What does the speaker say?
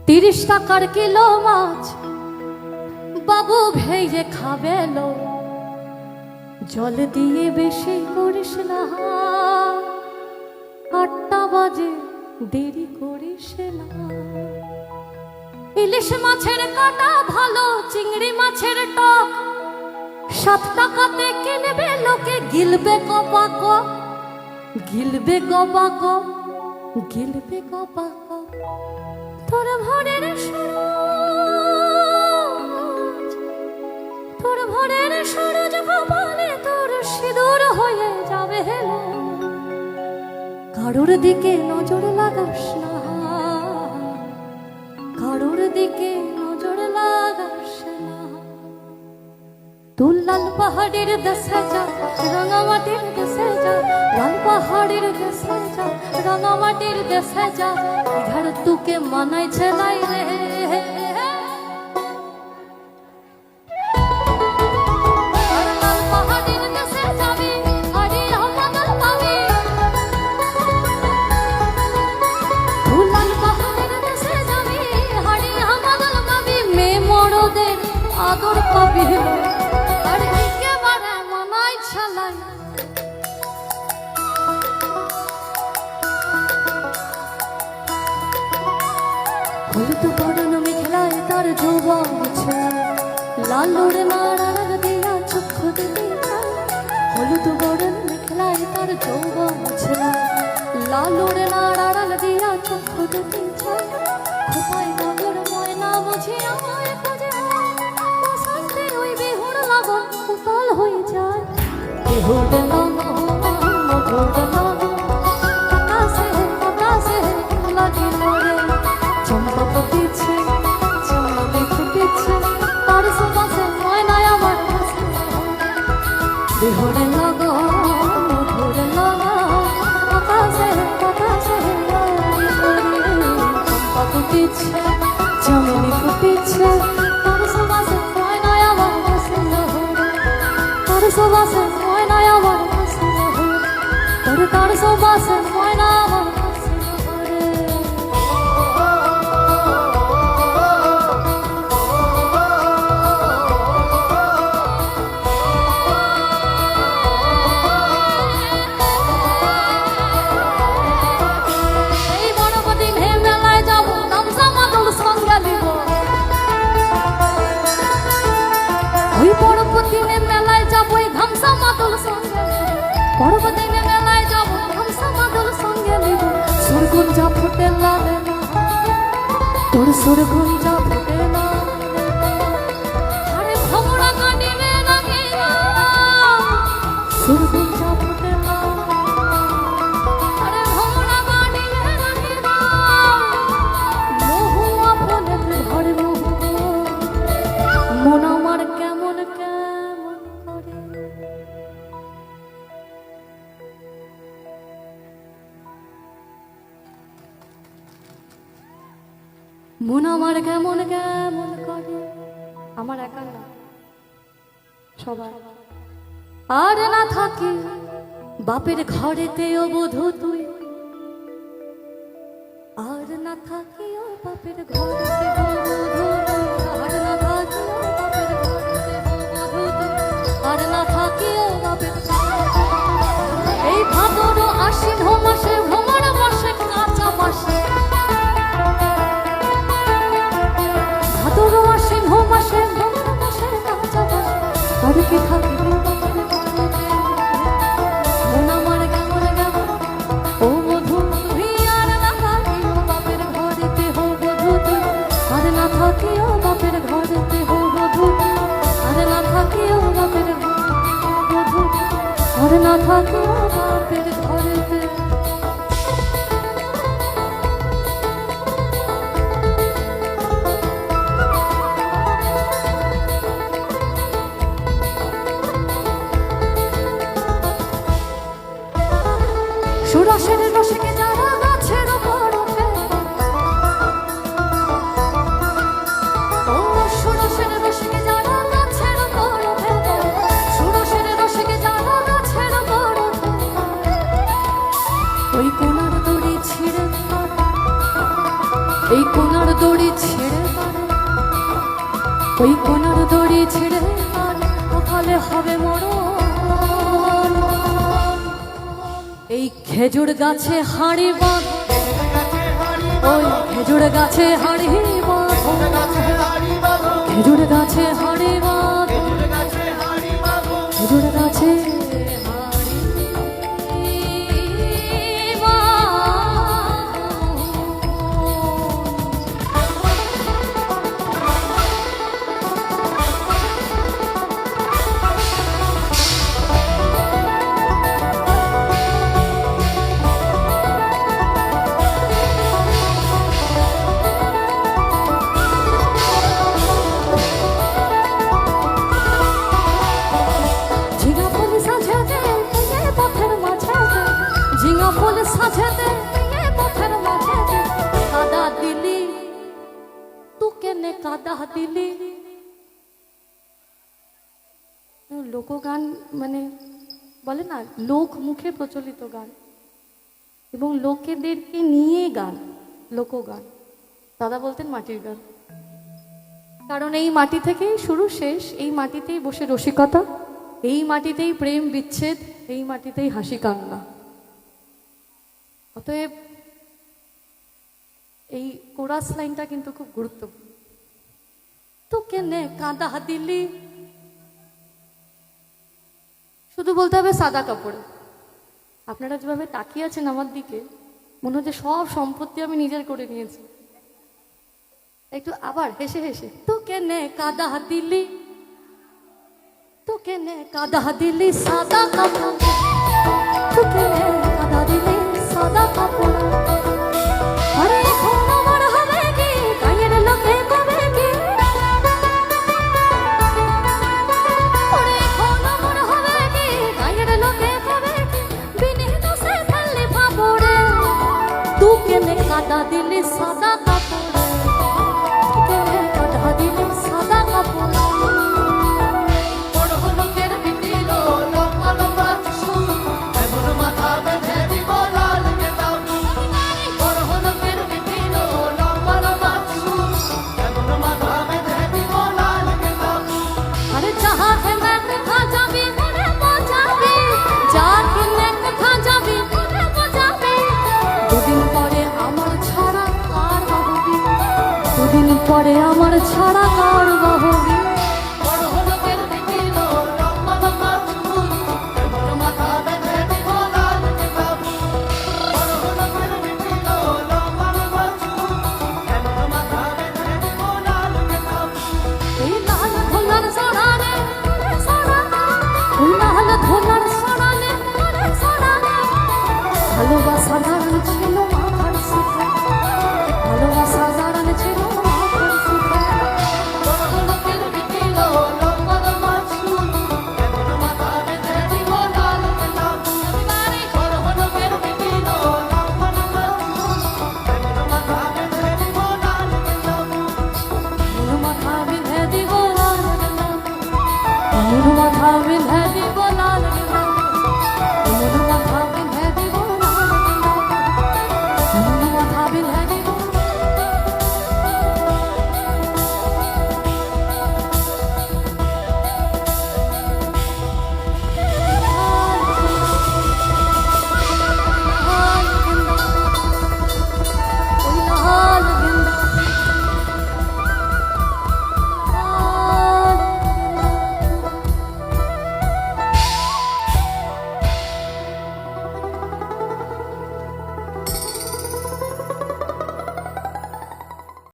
30 টাকার কিলো মাছ বাবু ভেজে খাবে লো, জল দিয়ে বেশি করিস না, 8টা বাজে দেরি করিস না। ইলিশ মাছের কাটা ভালো, চিংড়ি মাছের টক 7 টাকাতে কিনবে লোকে, গিলবে কপাক, গিলবে কপাক, গিলবে কপাক। তোর ভোরের সূরজ, তোর ভোরের সূরজ কপালে তোর সিঁদুর হয়ে যাবে হেলো। কারোর দিকে নজর লাগাস না, কারোর দিকে নজর লাগাস না। তুই লাল পাহাড়ের দেশে যা, রাঙামাটির দেশে যা, লাল পাহাড়ের দেশে যা, রাঙামাটির দেশে যা, ইধার তুকে মানাই ছেলাই রে। আদর পাবি আর একেবারে মানাই ছালাই। হলুদ বরণ মেখলায় তার যৌবন ছেলে, লালুর নাড়ার দিয়া চক্ষু দিতে। হলুদ বরণ মেখলায় তার যৌবন ছেলে, লালুর নাড়ার দিয়া চক্ষু দিতে। খোপায় নগর ময়না বুঝি আমায় খুঁজে, উতল হয়ে যায় বিহুর মধুর আকাশে আকাশে লাগি মরে। চম্পা ফুটেছে, চাঁদে ফুটেছে, তার সুবাসে ময়নায় আমার কাছে। বিহুর মধুর আকাশে আকাশে লাগি মরে। চম্পা ফুটেছে, চাঁদে ফুটেছে, তার সুবাসে ময়নায় আমার কাছে। তার সুবাসে ময়নায় আমার কাছে, তার সুবাসে ময়না আমার কাছে। এই বড়পতি হে মেলায় যাবো, গামছা মাদল সঙ্গে নিব। ওই বড়পতি মেলায় যাবো, গামছা মাদল সঙ্গে। বড়পতি মেলায় যাবো, গামছা মাদল সঙ্গে নিব। সুরগুঞ্জা ফুটে লাগে না, তোর সুরগুঞ্জা ফুটে না। আরে ভমরা কাটিবে নাকি না, সুরগুঞ্জা ফুটে না। আরে ভমরা কাটিবে নাকি না, মহুয়া ফুলের ঘরে মহু, মন আমার কেমন কেমন করে। মন আমার কেমন কেমন করে। আমার একা না, সবার। আর না থাকি বাপের ঘরেতে ও বধূ তুই, আর না থাকি ও বাপের ঘরেতে ও বধূ তুই, আর না থাকি ও বাপের ঘরেতে ও বধূ তুই, আর না থাকি ও বাপের। এই ভাদর আশ্বিন মাসে ভ্রমণ বসে কাঁচা মাসে, ভাদর আশ্বিন মাসে ভ্রমণ বসে কাঁচা মাসে। আর কি থাকি মন আমার কেমন কেমন ও বধূ তুই, আর না থাকি ও বাপের ঘরেতে হো বধূ তুই, আর না থাকি ও বাপের ঘরেতে হো বধূ তুই, আর না থাকি ও বাপের ঘরেতে হো বধূ, আর না থাকি ও বাপের ঘরেতে। সুরসের রসিকে যারা গাছের উপর ওঠে, ও সুরসের রসিকে যারা গাছের উপর ওঠে, সুরসের রসিকে যারা গাছের উপর ওঠে। দড়ি ছেড়ে পারে, ওই কোনার দড়ি ছেড়ে পারে, ওখানে হবে মরণ। এই খেজুর গাছে হাঁড়ি বাঁধ, ওই খেজুর গাছে হাঁড়ি বাঁধ, খেজুর গাছে হাঁড়ি বাঁধ, খেজুর গাছে ফুল সাজাতে পথের মাঝে কাদা দিলি, তু কেনে কাদা দিলি। লোকগান মানে বলে না, লোক মুখে প্রচলিত গান এবং লোকেদেরকে নিয়ে গান, লোকগান। দাদা বলতেন মাটির গান, কারণ এই মাটি থেকেই শুরু শেষ, এই মাটিতেই বসে রসিকতা, এই মাটিতেই প্রেম বিচ্ছেদ, এই মাটিতেই হাসি কান্না। অতএব এই কোরাস লাইনটা কিন্তু খুব গুরুত্বপূর্ণ। তো কেনে কাঁদা দিলি, শুধু বলতে হবে সাদা কাপড়ে। আপনারা যেভাবে তাকিয়ে আছেন আমার দিকে, মনে হচ্ছে সব সম্পত্তি আমি নিজের করে নিয়েছি। একটু আবার হেসে হেসে, তো কেনে কাঁদা দিলি, তো কেনে কাঁদা দিলি সাদা কাপড়, তো কেনে কাঁদা দিলি সাদা কাপড়। আরে এখন আমার হবে কি, গায়ের লোকে কবে কি, আরে এখন আমার হবে কি, গায়ের লোকে কবে কি, বিনি দোষে ফেললি ফাপড়ে, তু কেনে কাঁদা দিলি সাদা কাপড়, তু কেনে কাঁদা দিলি সাদা কাপড়। দুদিন পরে আমার ছাড়া কার বাহবি।